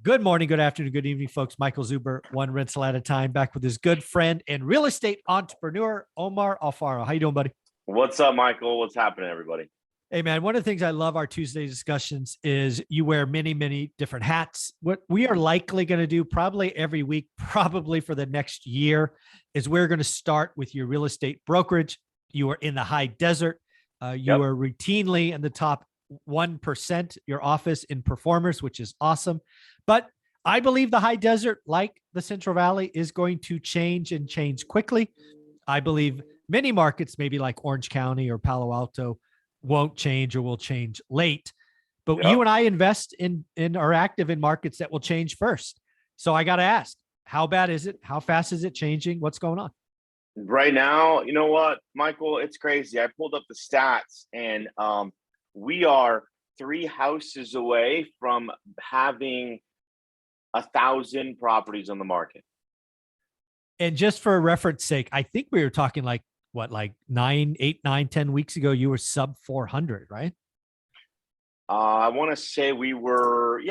Good morning, good afternoon, good evening, folks. Michael Zuber, one rental at a time, back with his good friend and real estate entrepreneur, Omar Alfaro. How you doing, buddy? What's up, Michael? What's happening, everybody? Hey, man, one of the things I love our Tuesday discussions is you wear many, many different hats. What we are likely going to do probably every week, probably for the next year, is we're going to start with your real estate brokerage. You are in the high desert. You are routinely in the top 1%, your office in performers, which is awesome. But I believe the high desert, like the Central Valley, is going to change and change quickly. I believe many markets, maybe like Orange County or Palo Alto, won't change or will change late. But you and I invest in are active in markets that will change first. So I got to ask, how bad is it? How fast is it changing? What's going on? Right now, you know what, Michael? It's crazy. I pulled up the stats, and we are 3 houses away from having 1,000 properties on the market. And just for reference sake, I think we were talking like 8, 9, 10 weeks ago, you were sub 400, right? I want to say we were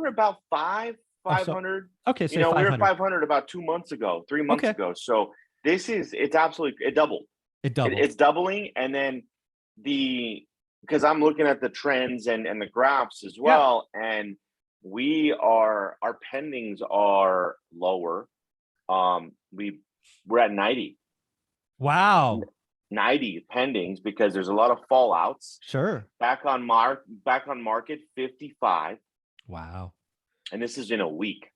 about 500. Okay. So, we were 500 about 2 months ago, 3 months ago. So it doubled. It's doubling. And then because I'm looking at the trends and the graphs as well. And our pendings are lower. We're at 90. Wow. 90 pendings because there's a lot of fallouts. Sure. Back on market 55. Wow. And this is in a week.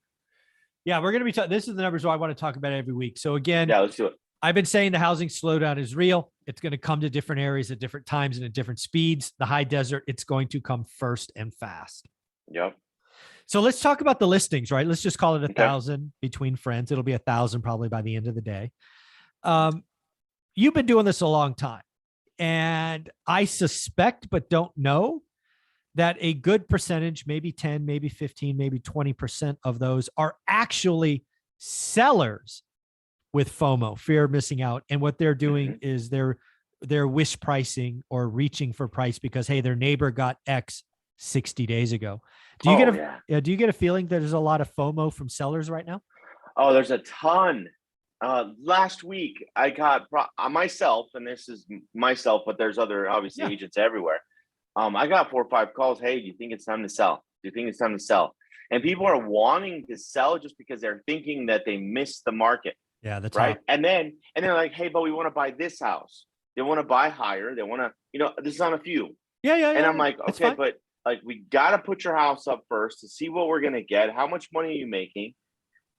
Yeah, we're going to be this is the numbers I want to talk about every week. So again, let's do it. I've been saying the housing slowdown is real. It's going to come to different areas at different times and at different speeds. The high desert, it's going to come first and fast. Yep. So let's talk about the listings, right? Let's just call it 1,000 between friends. It'll be 1,000 probably by the end of the day. You've been doing this a long time, and I suspect, but don't know, that a good percentage, maybe 10, maybe 15, maybe 20% of those are actually sellers with FOMO, fear of missing out. And what they're doing is they're wish pricing or reaching for price because, hey, their neighbor got X 60 days ago. Do you get a feeling that there's a lot of FOMO from sellers right now? Oh, there's a ton. Last week I got myself, and this is myself, but there's other obviously agents everywhere. I got 4 or 5 calls. Hey, do you think it's time to sell? Do you think it's time to sell? And people are wanting to sell just because they're thinking that they missed the market. Yeah, that's right. And then they're like, hey, but we want to buy this house. They want to buy higher. They want to, this is on a few. Yeah. And I'm like, okay, but like, we got to put your house up first to see what we're going to get. How much money are you making?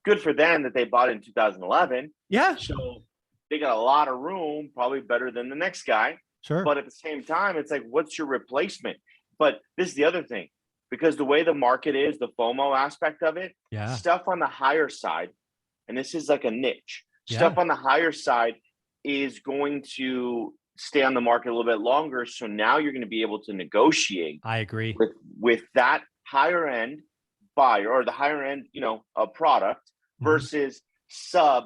Good for them that they bought it in 2011. Yeah. So they got a lot of room, probably better than the next guy. Sure. But at the same time, it's like, what's your replacement? But this is the other thing, because the way the market is, the FOMO aspect of it, stuff on the higher side, and this is like a niche, stuff on the higher side is going to stay on the market a little bit longer. So now you're going to be able to negotiate. I agree. With that higher end buyer or the higher end, a product versus sub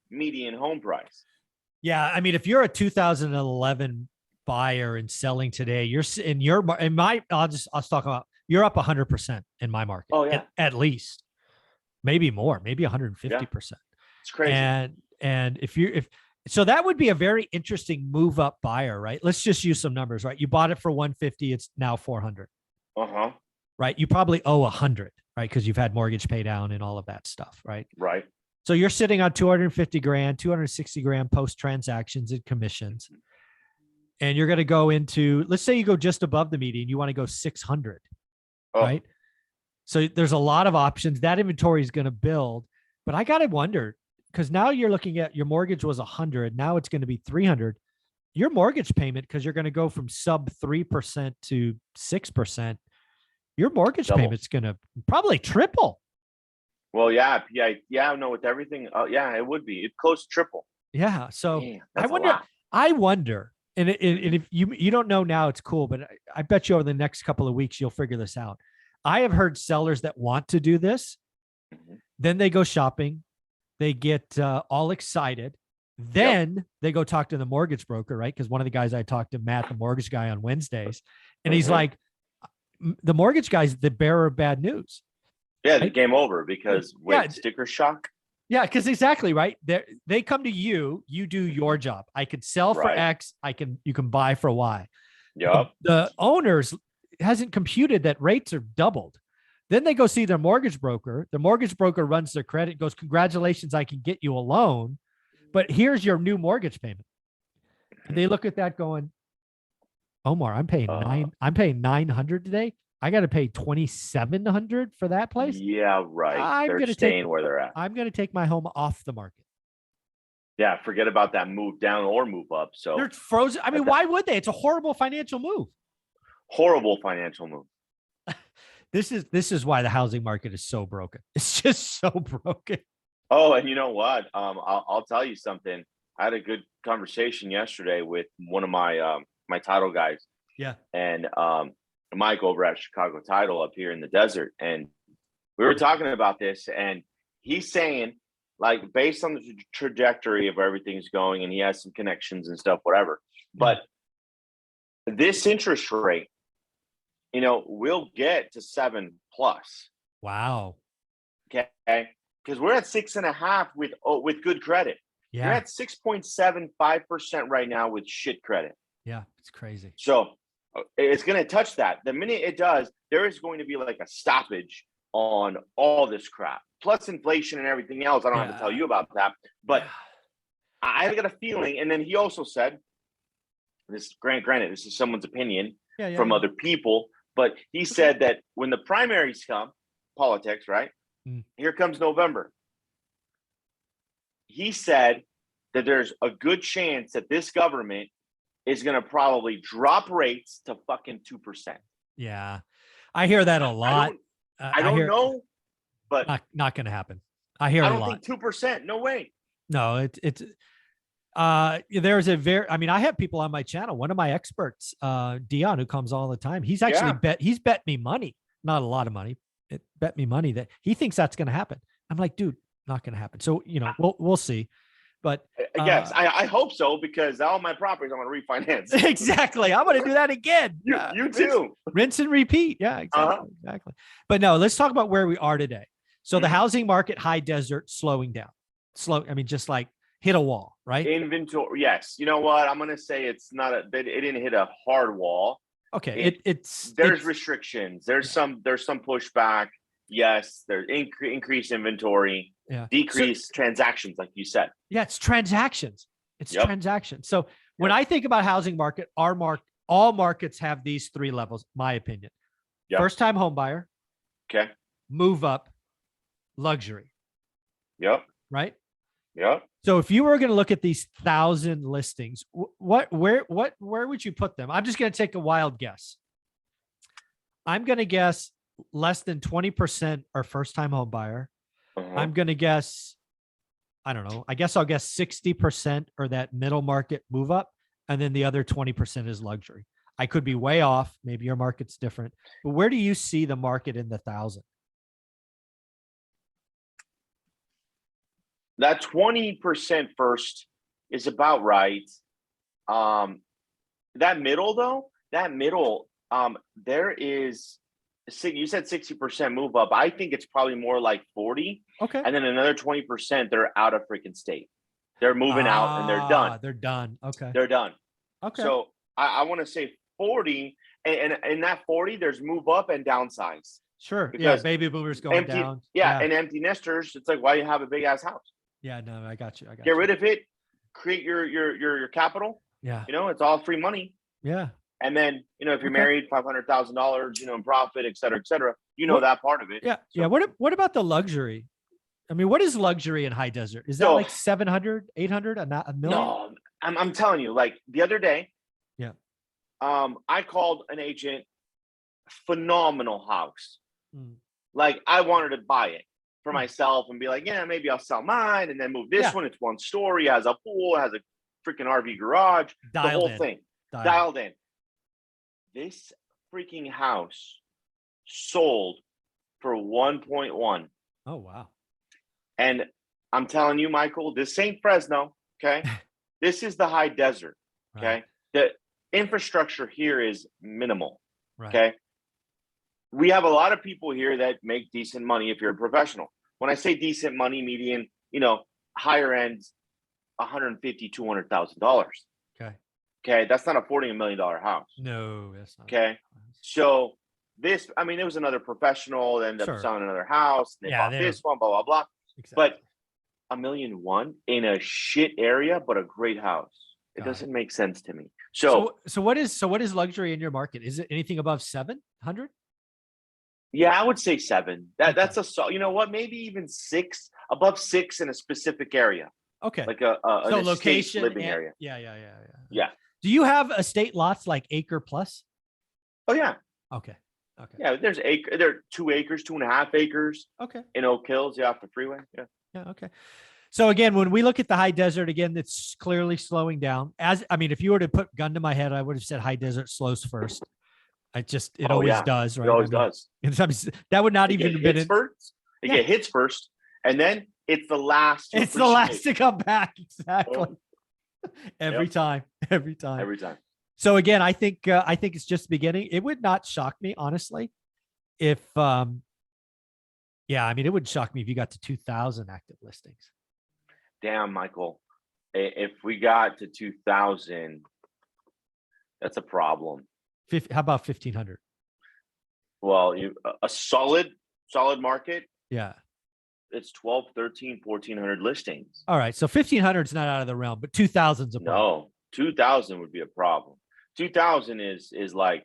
median home price. Yeah. I mean, if you're a 2011 buyer and selling today, you're I'll talk about, you're up 100% in my market. Oh yeah. At least maybe more, maybe 150%. It's crazy. And so that would be a very interesting move up buyer, right? Let's just use some numbers, right? You bought it for 150. It's now 400. Right. You probably owe 100, right? Cause you've had mortgage pay down and all of that stuff. Right. Right. So you're sitting on 250 grand, 260 grand post transactions and commissions. And you're going to go into, let's say you go just above the median, you want to go 600, right? So there's a lot of options. That inventory is going to build, but I got to wonder, because now you're looking at your mortgage was 100. Now it's going to be 300. Your mortgage payment, because you're going to go from sub 3% to 6%, your mortgage payment's going to probably triple. Well, yeah. No, with everything. It would be. It's close to triple. Yeah. So I wonder, and if you don't know now, it's cool, but I bet you over the next couple of weeks, you'll figure this out. I have heard sellers that want to do this. Then they go shopping. They get all excited. Then they go talk to the mortgage broker, right? Because one of the guys I talked to, Matt, the mortgage guy on Wednesdays, and he's like, the mortgage guy's the bearer of bad news. Yeah, the right? game over because sticker shock. Yeah, because exactly right. They come to you, you do your job. I could sell for X, you can buy for Y. Yep. The owners hasn't computed that rates are doubled. Then they go see their mortgage broker. The mortgage broker runs their credit, goes, congratulations, I can get you a loan, but here's your new mortgage payment. And they look at that going, Omar, I'm paying 900 today. I got to pay 2,700 for that place. Yeah, right. They're staying where they're at. I'm going to take my home off the market. Yeah, forget about that move down or move up. So they're frozen. I mean, why would they? It's a horrible financial move. Horrible financial move. This is why the housing market is so broken. It's just so broken. Oh, and you know what? I'll tell you something. I had a good conversation yesterday with one of my my title guys. Yeah. And Mike over at Chicago Title up here in the desert. And we were talking about this, and he's saying, like, based on the trajectory of where everything's going, and he has some connections and stuff, whatever. But this interest rate, you know, we'll get to 7+. Wow. Okay. Because we're at 6.5 with good credit. Yeah. We're at 6.75% right now with shit credit. Yeah, it's crazy. So it's going to touch that. The minute it does, there is going to be like a stoppage on all this crap, plus inflation and everything else. I don't have to tell you about that, but I got a feeling. And then he also said, this granted, this is someone's opinion from other people, but he said that when the primaries come, politics, right? Here comes November. He said that there's a good chance that this government is going to probably drop rates to fucking 2%. Yeah. I hear that a lot. I don't know, but not going to happen. I hear a lot. I don't think 2%. No way. No, there's I mean, I have people on my channel. One of my experts, Dion, who comes all the time. He's actually he's bet me money, not a lot of money. It bet me money that he thinks that's going to happen. I'm like, dude, not going to happen. So, you know, we'll see. But yes, I hope so, because all my properties I'm going to refinance. Exactly. I'm going to do that again. You too. Rinse and repeat. Yeah, exactly. Exactly. But no, let's talk about where we are today. So the housing market, high desert, slowing down. I mean, just like hit a wall, right? Inventory. Yes. You know what? I'm going to say it didn't hit a hard wall. Okay. There's restrictions. There's some pushback. Yes. There's increased inventory. Yeah. Decrease transactions, like you said. Yeah, it's transactions. Transactions. So when I think about housing market, all markets have these three levels, my opinion. First time home buyer. Okay. Move up, luxury. Yep. Right? Yep. So if you were going to look at these 1,000 listings, where would you put them? I'm just going to take a wild guess. I'm going to guess less than 20% are first time home buyer. I'm going to guess, I don't know. I guess I'll guess 60% are that middle market move up. And then the other 20% is luxury. I could be way off. Maybe your market's different, but where do you see the market in the 1,000? That 20% first is about right. That middle, there is, you said 60% move up. I think it's probably more like 40. Okay. And then another 20%, they're out of freaking state. They're moving out and they're done. They're done. Okay. They're done. Okay. So I want to say 40, and in that 40, there's move up and downsize. Sure. Yeah. Baby boomers going down. Yeah. And empty nesters. It's like, why you have a big ass house? Yeah. No, I got you. Get rid of it. Create your capital. Yeah. You know, it's all free money. Yeah. And then, you know, if you're married, $500,000, you know, in profit, et cetera, you know, that part of it. Yeah. So, yeah. What about the luxury? I mean, what is luxury in high desert? Is that like 700, 800, a million? No, I'm telling you, like the other day, yeah. I called an agent, phenomenal house. Like I wanted to buy it for myself and be like, yeah, maybe I'll sell mine and then move this one. It's one story, has a pool, has a freaking RV garage, the whole thing. Dialed in. This freaking house sold for 1.1. Oh, wow. And I'm telling you, Michael, this ain't Fresno, okay? This is the high desert, okay? Right. The infrastructure here is minimal, okay? we have a lot of people here that make decent money if you're a professional. When I say decent money, median, higher end, $150,000, $200,000. Okay. That's not affording $1 million house. No, that's not. Okay. So this, it was another professional that ended up selling another house. They bought this one, blah, blah, blah. Exactly. But $1.1 million in a shit area, but a great house. It doesn't make sense to me. So what is luxury in your market? Is it anything above 700? Yeah, I would say 7. That's a, you know what? Maybe even 6, above 6 in a specific area. Okay. Like so an location living area. Yeah. Do you have estate lots like acre plus? Oh yeah. Okay. Yeah, there are 2 acres, 2.5 acres. Okay. In Oak Hills, off the freeway. Yeah. Yeah. Okay. So again, when we look at the high desert, again, it's clearly slowing down. If you were to put gun to my head, I would have said high desert slows first. It always does, right? It always does. That would not even have been it. It get hits first, and then it's the last. It's the last to come back. Exactly. Every time. So again, I think it's just the beginning. It would not shock me, honestly, if it wouldn't shock me if you got to 2,000 active listings. Damn, Michael, if we got to 2,000, that's a problem. How about 1,500? Well, a solid market. Yeah. It's 12, 13, 1,400 listings. All right. So 1,500 is not out of the realm, but 2,000's a problem. No, 2,000 would be a problem. 2,000 is like,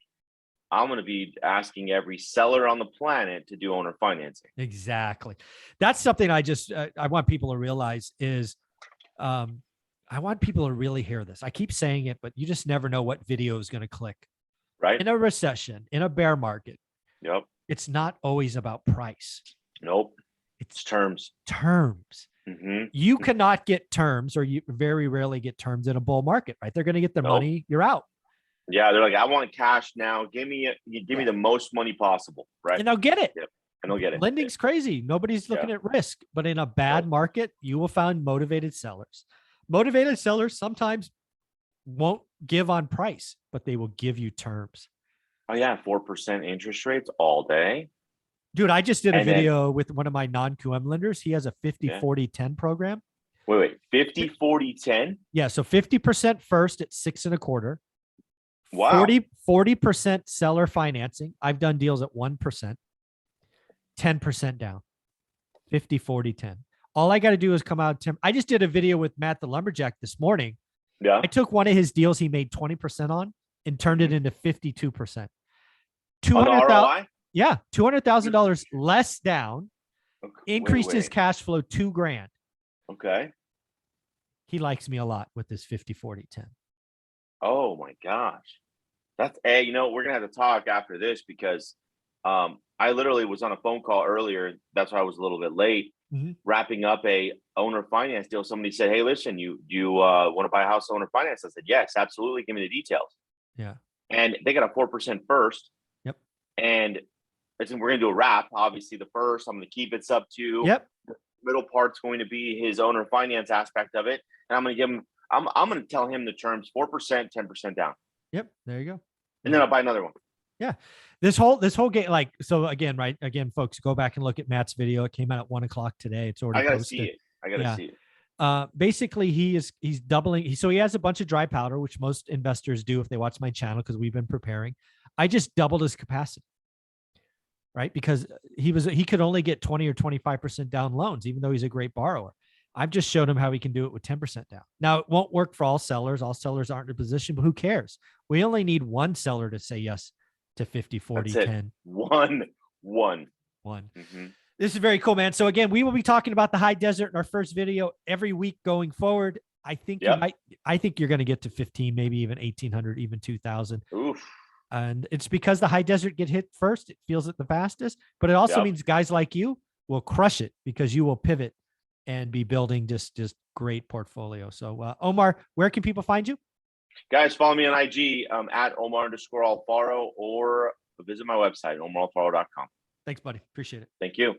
I'm going to be asking every seller on the planet to do owner financing. Exactly. That's something I want people to realize is, I want people to really hear this. I keep saying it, but you just never know what video is going to click. Right. In a recession, in a bear market. Yep. It's not always about price. Nope. It's terms. Mm-hmm. You cannot get terms, or you very rarely get terms in a bull market, right? They're going to get their money. You're out. Yeah, they're like, I want cash now. Give me the most money possible, right? And they'll get it. Yep. And they'll get it. Lending's crazy. Nobody's looking at risk, but in a bad market, you will find motivated sellers. Motivated sellers sometimes won't give on price, but they will give you terms. Oh yeah, 4% interest rates all day. Dude, I just did a video with one of my non-QM lenders. He has a 50-40-10 program. Wait, 50-40-10? Yeah, so 50% first at 6.25. Wow. 40% seller financing. I've done deals at 1%, 10% down. 50-40-10. All I got to do is come out. I just did a video with Matt the Lumberjack this morning. Yeah. I took one of his deals he made 20% on and turned it into 52%. $200,000. Yeah, $200,000 less down. Okay. Increased his cash flow $2,000. Okay. He likes me a lot with this 50-40-10. Oh my gosh. That's we're gonna have to talk after this because I literally was on a phone call earlier. That's why I was a little bit late. Mm-hmm. Wrapping up a owner finance deal. Somebody said, "Hey, listen, you want to buy a house owner finance?" I said, "Yes, absolutely. Give me the details." Yeah. And they got a 4% first. Yep. And listen, we're gonna do a wrap. Obviously, the first I'm gonna keep it sub to. Yep. The middle part's going to be his owner finance aspect of it, and I'm gonna give him. I'm gonna tell him the terms: 4%, 10% down. Yep. There you go. And then I'll buy another one. Yeah. This whole game, so again, right? Again, folks, go back and look at Matt's video. It came out at 1:00 today. It's already posted. I gotta see it. Basically he's doubling. So he has a bunch of dry powder, which most investors do if they watch my channel, because we've been preparing. I just doubled his capacity, right? Because he could only get 20 or 25% down loans, even though he's a great borrower. I've just showed him how he can do it with 10% down. Now, it won't work for all sellers. All sellers aren't in a position, but who cares? We only need one seller to say yes to 50-40-10. One. Mm-hmm. This is very cool, man. So again, we will be talking about the high desert in our first video every week going forward. I think I think you're going to get to 15, maybe even 1,800, even 2,000. Oof. And it's because the high desert get hit first. It feels it the fastest, but it also means guys like you will crush it because you will pivot and be building just great portfolio. So Omar, where can people find you? Guys, follow me on IG at Omar_Alfaro, or visit my website, omaralfaro.com. Thanks, buddy. Appreciate it. Thank you.